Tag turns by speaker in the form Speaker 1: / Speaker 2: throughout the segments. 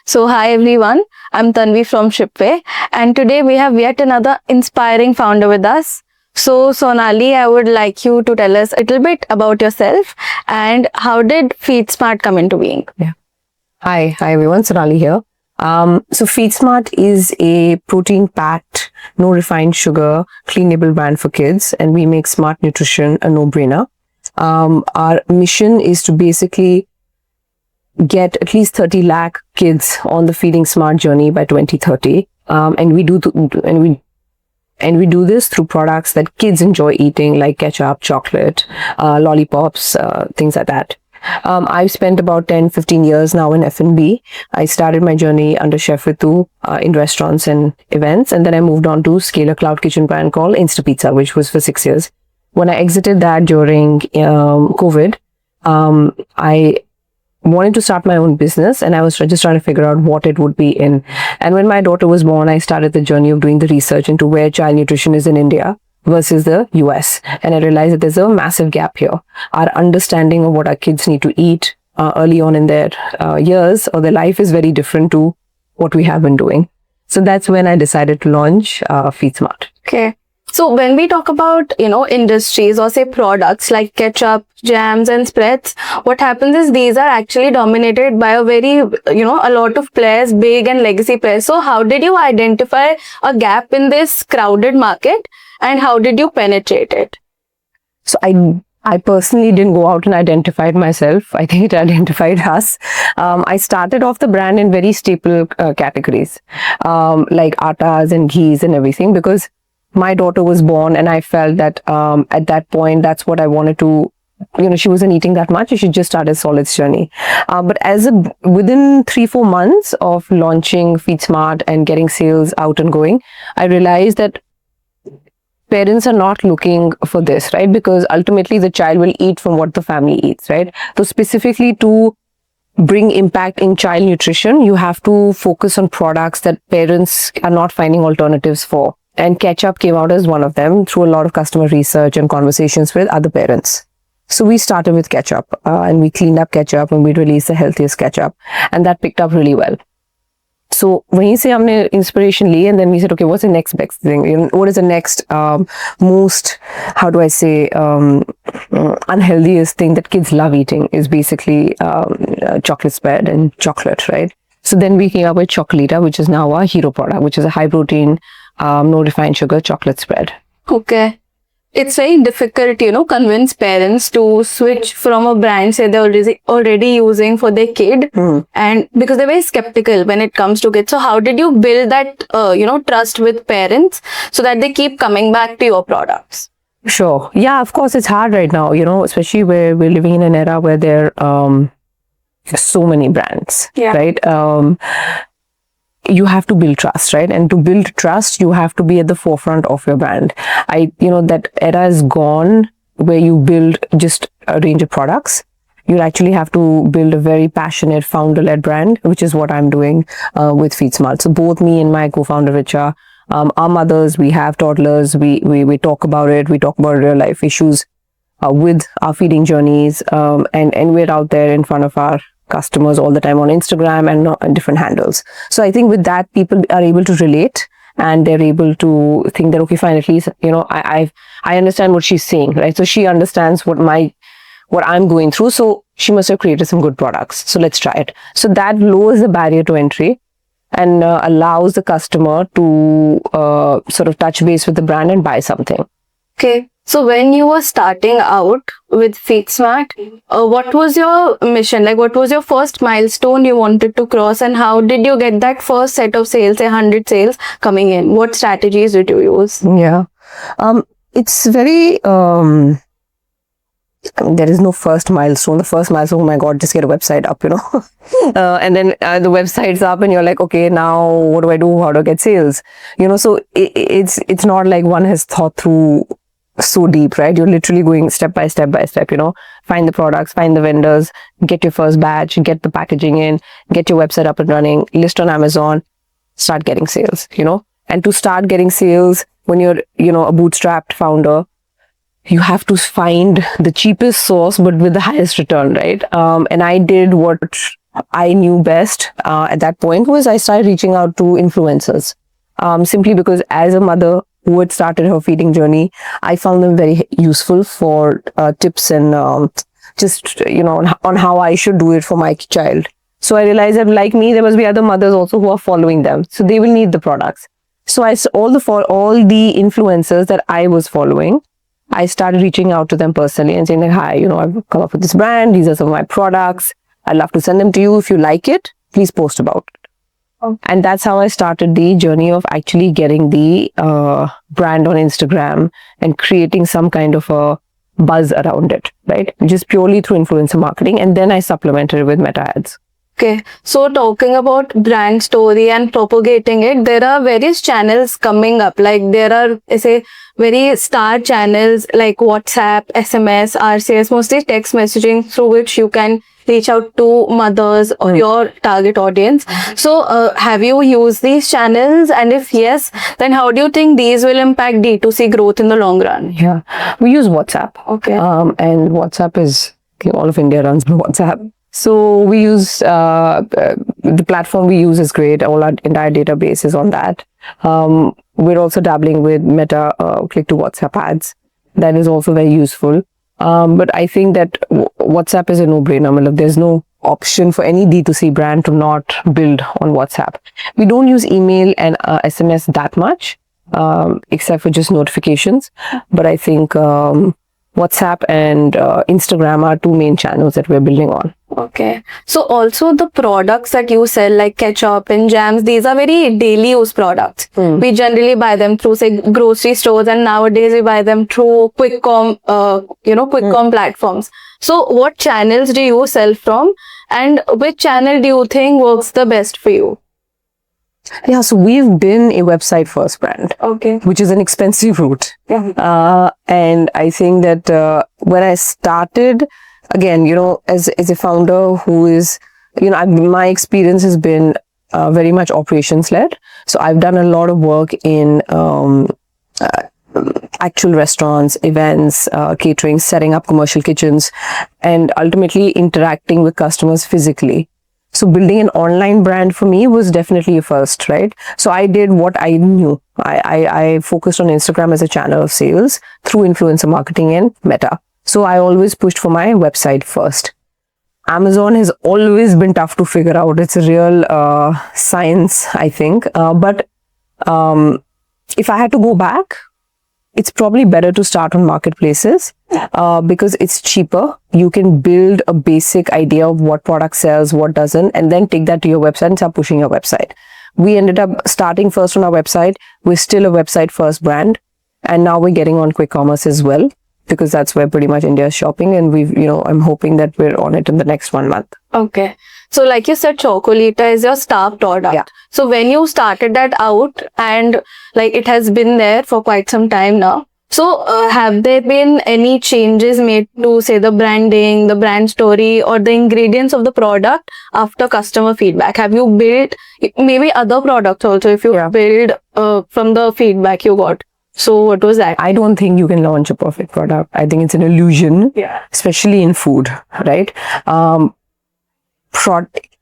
Speaker 1: So hi everyone, I'm Tanvi from Shipway, and today we have yet another inspiring founder with us. So Sonali, I would like you to tell us a little bit about yourself and how did FeedSmart come into being?
Speaker 2: Yeah. Hi everyone, Sonali here. So FeedSmart is a protein-packed, no refined sugar, clean label brand for kids, and we make smart nutrition a no-brainer. Our mission is to basically get at least 30 lakh kids on the feeding smart journey by 2030. And we do this through products that kids enjoy eating, like ketchup, chocolate, lollipops, things like that. I've spent about 10-15 years now in F&B. I started my journey under Chef Ritu in restaurants and events, and then I moved on to scale a cloud kitchen brand called Insta Pizza, which was for 6 years. When I exited that during COVID, I wanted to start my own business, and I was just trying to figure out what it would be in. And when my daughter was born, I started the journey of doing the research into where child nutrition is in India versus the US. And I realized that there's a massive gap here. Our understanding of what our kids need to eat early on in their years or their life is very different to what we have been doing. So that's when I decided to launch FeedSmart.
Speaker 1: Okay. So when we talk about, industries or say products like ketchup, jams and spreads, what happens is these are actually dominated by a very, a lot of players, big and legacy players. So how did you identify a gap in this crowded market and how did you penetrate it?
Speaker 2: So I personally didn't go out and identify it myself. I think it identified us. I started off the brand in very staple categories, like attas and ghees and everything, because my daughter was born and I felt that at that point, that's what I wanted to, she wasn't eating that much. She just started solids journey. But within 3-4 months of launching FeedSmart and getting sales out and going, I realized that parents are not looking for this, right? Because ultimately the child will eat from what the family eats, right? So specifically to bring impact in child nutrition, you have to focus on products that parents are not finding alternatives for. And ketchup came out as one of them through a lot of customer research and conversations with other parents. So we started with ketchup and we cleaned up ketchup and we released the healthiest ketchup, and that picked up really well. So when se humne inspiration li, and then we said, okay, what's the next best thing? What is the next most, how do I say, unhealthiest thing that kids love eating is basically chocolate spread and chocolate, right? So then we came up with Chocolita, which is now a hero product, which is a high protein, no refined sugar chocolate spread.
Speaker 1: Okay. It's very difficult, convince parents to switch from a brand, say they're already using for their kid, and because they're very skeptical when it comes to kids. So how did you build that, trust with parents so that they keep coming back to your products?
Speaker 2: Sure. Yeah, of course, it's hard right now, especially where we're living in an era where there are so many brands, right? You have to build trust, right? And to build trust, you have to be at the forefront of your brand. That era is gone where you build just a range of products. You actually have to build a very passionate founder-led brand, which is what I'm doing with FeedSmart. So both me and my co-founder Richa, our mothers, we have toddlers, we talk about it, we talk about real life issues with our feeding journeys, and we're out there in front of our customers all the time on Instagram and on different handles. So I think with that, people are able to relate and they're able to think that, okay, fine, at least, I understand what she's saying, right? So she understands what I'm going through. So she must have created some good products. So let's try it. So that lowers the barrier to entry and allows the customer to sort of touch base with the brand and buy something.
Speaker 1: Okay. So when you were starting out with FeedSmart, what was your mission? Like, what was your first milestone you wanted to cross, and how did you get that first set of sales, say 100 sales coming in? What strategies did you use?
Speaker 2: Yeah, it's very, there is no first milestone. The first milestone, oh my God, just get a website up, and then the website's up and you're like, okay, now what do I do? How do I get sales? So it's not like one has thought through so deep, right? You're literally going step by step, find the products, find the vendors, get your first batch, get the packaging in, get your website up and running, list on Amazon, start getting sales, and to start getting sales when you're, a bootstrapped founder, you have to find the cheapest source, but with the highest return, right? And I did what I knew best at that point was I started reaching out to influencers. Simply because as a mother who had started her feeding journey, I found them very useful for tips and just, on how I should do it for my child. So I realized that like me, there must be other mothers also who are following them. So they will need the products. So all the influencers that I was following, I started reaching out to them personally and saying like, hi, I've come up with this brand. These are some of my products. I'd love to send them to you. If you like it, please post about it.
Speaker 1: Okay.
Speaker 2: And that's how I started the journey of actually getting the brand on Instagram and creating some kind of a buzz around it, right? Just purely through influencer marketing. And then I supplemented it with meta ads.
Speaker 1: Okay, so talking about brand story and propagating it, there are various channels coming up. Like there are, say, very star channels like WhatsApp, SMS, RCS, mostly text messaging through which you can reach out to mothers or your target audience. So have you used these channels? And if yes, then how do you think these will impact D2C growth in the long run?
Speaker 2: Yeah, we use WhatsApp.
Speaker 1: Okay.
Speaker 2: And WhatsApp is, all of India runs on WhatsApp. So we use, the platform we use is great. All our entire database is on that. We're also dabbling with Meta click to WhatsApp ads. That is also very useful. But I think that WhatsApp is a no-brainer. There's no option for any D2C brand to not build on WhatsApp. We don't use email and SMS that much, except for just notifications. But I think WhatsApp and Instagram are two main channels that we're building on.
Speaker 1: Okay. So also the products that you sell like ketchup and jams, these are very daily use products. We generally buy them through say grocery stores, and nowadays we buy them through quick com platforms. So what channels do you sell from, and which channel do you think works the best for you?
Speaker 2: Yeah, so we've been a website first brand.
Speaker 1: Okay.
Speaker 2: Which is an expensive route.
Speaker 1: Yeah.
Speaker 2: And I think that when I started, again, as a founder who is, my experience has been very much operations led. So I've done a lot of work in actual restaurants, events, catering, setting up commercial kitchens, and ultimately interacting with customers physically. So building an online brand for me was definitely a first, right? So I did what I knew. I focused on Instagram as a channel of sales through influencer marketing and Meta. So I always pushed for my website first. Amazon has always been tough to figure out. It's a real science, I think. But if I had to go back, it's probably better to start on marketplaces because it's cheaper. You can build a basic idea of what product sells, what doesn't, and then take that to your website and start pushing your website. We ended up starting first on our website. We're still a website first brand. And now we're getting on quick commerce as well, because that's where pretty much India is shopping. And I'm hoping that we're on it in the next 1 month.
Speaker 1: Okay. So like you said, Chocolita is your star product.
Speaker 2: Yeah.
Speaker 1: So when you started that out, and like it has been there for quite some time now. So have there been any changes made to say the branding, the brand story, or the ingredients of the product after customer feedback? Have you built maybe other products also if you build from the feedback you got? So what was that?
Speaker 2: I don't think you can launch a perfect product. I think it's an illusion, especially in food, right?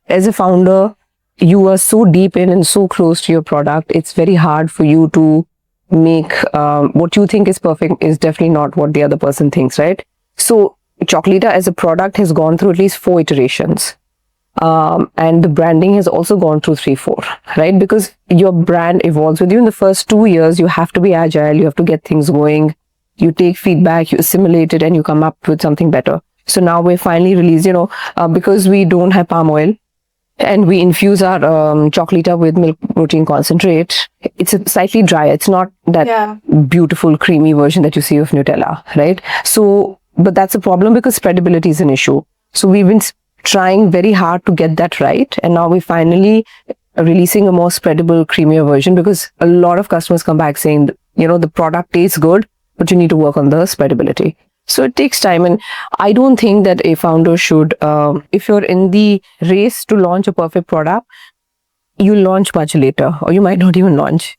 Speaker 2: As a founder, you are so deep in and so close to your product. It's very hard for you to make what you think is perfect is definitely not what the other person thinks, right? So Chocolita as a product has gone through at least 4 iterations. And the branding has also gone through 3-4, right? Because your brand evolves with you. In the first 2 years, you have to be agile. You have to get things going. You take feedback, you assimilate it, and you come up with something better. So now we're finally released, because we don't have palm oil and we infuse our Chocolita with milk protein concentrate. It's slightly dry. It's not that beautiful creamy version that you see of Nutella, right? So, but that's a problem because spreadability is an issue. So we've been trying very hard to get that right. And now we're finally releasing a more spreadable, creamier version because a lot of customers come back saying, the product tastes good, but you need to work on the spreadability. So it takes time. And I don't think that a founder should, if you're in the race to launch a perfect product, you launch much later or you might not even launch.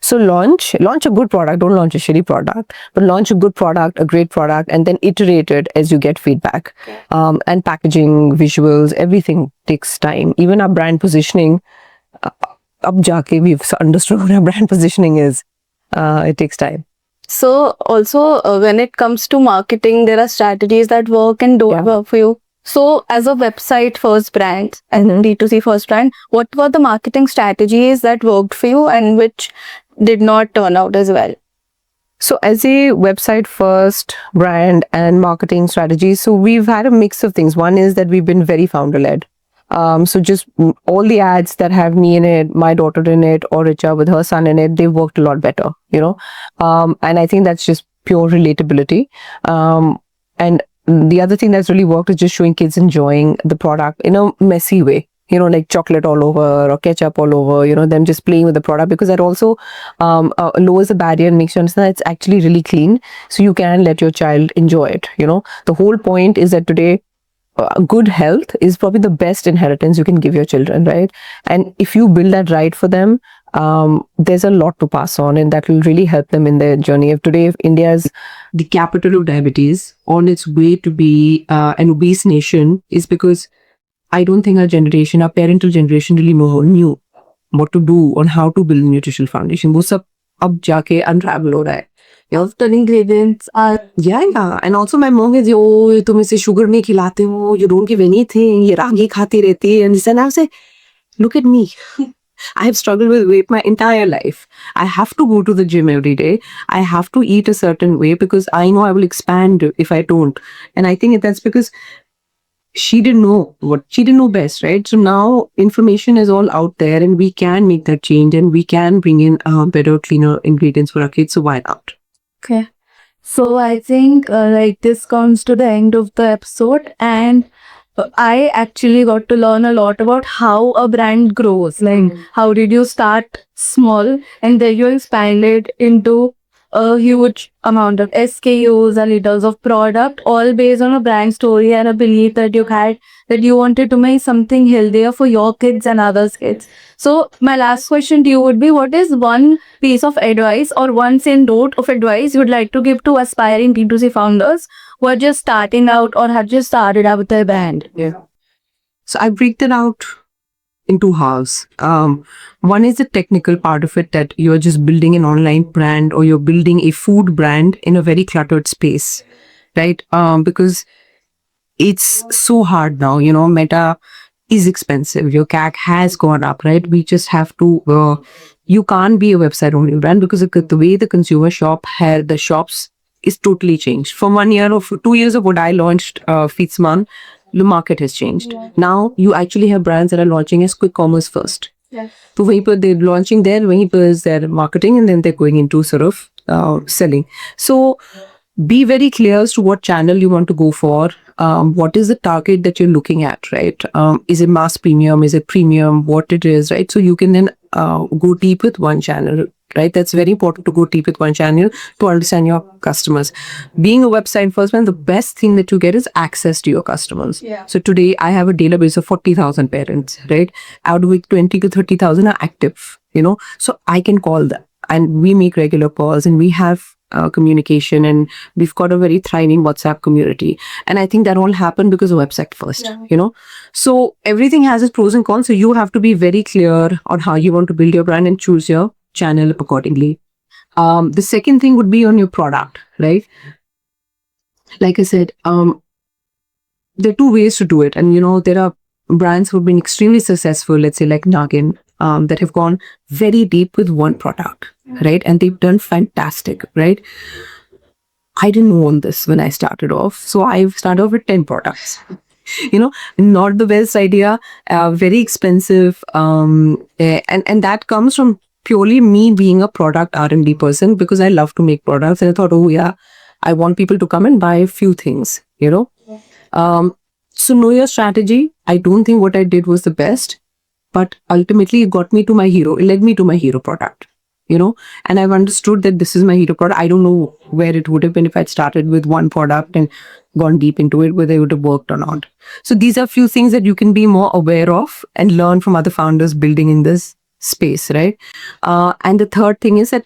Speaker 2: So launch a good product. Don't launch a shitty product, but launch a good product, a great product, and then iterate it as you get feedback. And packaging, visuals, everything takes time. Even our brand positioning, ab jaake we've understood what our brand positioning is. It takes time.
Speaker 1: So also when it comes to marketing, there are strategies that work and don't work for you. So as a website first brand and D2C first brand, what were the marketing strategies that worked for you and which did not turn out as well?
Speaker 2: So as a website first brand and marketing strategy, so we've had a mix of things. One is that we've been very founder led. So just all the ads that have me in it, my daughter in it, or Richa with her son in it, they've worked a lot better, and I think that's just pure relatability. And the other thing that's really worked is just showing kids enjoying the product in a messy way, like chocolate all over or ketchup all over, them just playing with the product, because that also lowers the barrier and makes you understand that it's actually really clean. So you can let your child enjoy it. The whole point is that today, good health is probably the best inheritance you can give your children, right? And if you build that right for them, there's a lot to pass on, and that will really help them in their journey. If India is the capital of diabetes, on its way to be an obese nation, is because I don't think our parental generation really knew what to do on how to build a nutritional foundation. वो सब अब जाके unravel हो रहा है.
Speaker 1: Often ingredients are
Speaker 2: Yeah. And also my mom is, oh, तुम इसे sugar नहीं खिलाते हो, you don't give anything, ये रागी खाती रहती है. And I say, look at me. I have struggled with weight my entire life. I have to go to the gym every day. I have to eat a certain way because I know I will expand if I don't. And I think that's because she didn't know best, right? So now information is all out there, and we can make that change, and we can bring in better, cleaner ingredients for our kids. So why not?
Speaker 1: okay. So I think like this comes to the end of the episode, and I actually got to learn a lot about how a brand grows. Like how did you start small and then you expanded into a huge amount of SKUs and liters of product, all based on a brand story and a belief that you had that you wanted to make something healthier for your kids and others' kids. So my last question to you would be, what is one piece of advice or one same note of advice you would like to give to aspiring D2C founders who are just starting out or have just started out with their brand?
Speaker 2: Yeah. So I break that out in two halves. One is the technical part of it, that you're just building an online brand or you're building a food brand in a very cluttered space, right? Because it's so hard now, Meta is expensive. Your CAC has gone up, right? We just have to, you can't be a website only brand because the way the consumer the shops is totally changed. From 1 year or 2 years of what I launched, Feetsman, the market has changed. Yeah. Now you actually have brands that are launching as quick commerce first.
Speaker 1: Yes.
Speaker 2: So they're launching there, is their marketing, and then they're going into sort of selling. So be very clear as to what channel you want to go for. What is the target that you're looking at, right? Is it mass premium? Is it premium? What it is, right? So you can then go deep with one channel, right? That's very important, to go deep with one channel to understand your customers. Being a website first man, the best thing that you get is access to your customers.
Speaker 1: Yeah.
Speaker 2: So today I have a database of 40,000 parents, right? Out of which 20 to 30,000 are active, so I can call them, and we make regular calls, and we have communication, and we've got a very thriving WhatsApp community. And I think that all happened because of website first, So everything has its pros and cons. So you have to be very clear on how you want to build your brand and choose your channel accordingly. The second thing would be on your product, right? Like I said, there are two ways to do it. And, there are brands who have been extremely successful, let's say like Nagin, that have gone very deep with one product, right? And they've done fantastic, right? I didn't own this when I started off. So I started off with 10 products. Not the best idea, very expensive. And that comes from purely me being a product R&D person, because I love to make products. And I thought, oh yeah, I want people to come and buy a few things, So know your strategy. I don't think what I did was the best, but ultimately it got me to my hero. It led me to my hero product, and I've understood that this is my hero product. I don't know where it would have been if I'd started with one product and gone deep into it, whether it would have worked or not. So these are few things that you can be more aware of and learn from other founders building in this space, right? And the third thing is that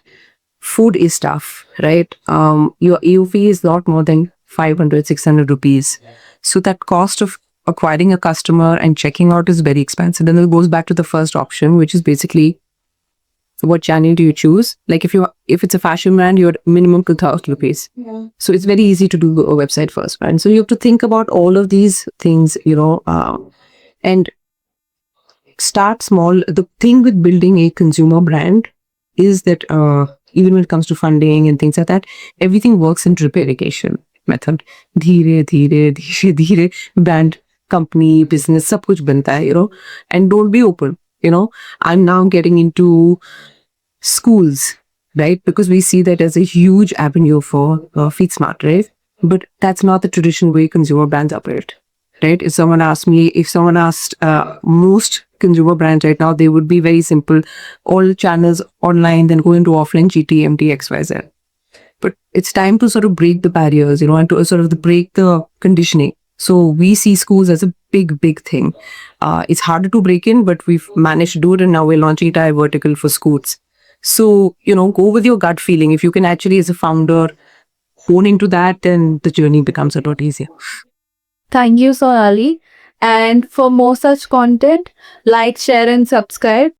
Speaker 2: food is tough, right? Your AOV is not more than 500, 600 rupees. So that cost of acquiring a customer and checking out is very expensive. Then it goes back to the first option, which is basically what channel do you choose? Like if it's a fashion brand, your minimum 2,000 rupees. So it's very easy to do a website first, right? So you have to think about all of these things, and start small. The thing with building a consumer brand is that even when it comes to funding and things like that, everything works in drip irrigation method. Dheere, dheere, dheere, dheere, brand, company, business, sab kuch banta hai, and don't be open. I'm now getting into schools, right? Because we see that as a huge avenue for feed smart, right? But that's not the traditional way consumer brands operate, right? If someone asked most consumer brands right now, they would be very simple. All channels online, then go into offline, GTMT, XYZ. But it's time to sort of break the barriers, and to sort of break the conditioning. So we see schools as a big, big thing. It's harder to break in, but we've managed to do it, and now we're launching entire vertical for schools. So, go with your gut feeling. If you can actually, as a founder, hone into that, then the journey becomes a lot easier.
Speaker 1: Thank you, Sonali. And for more such content, like, share, and subscribe.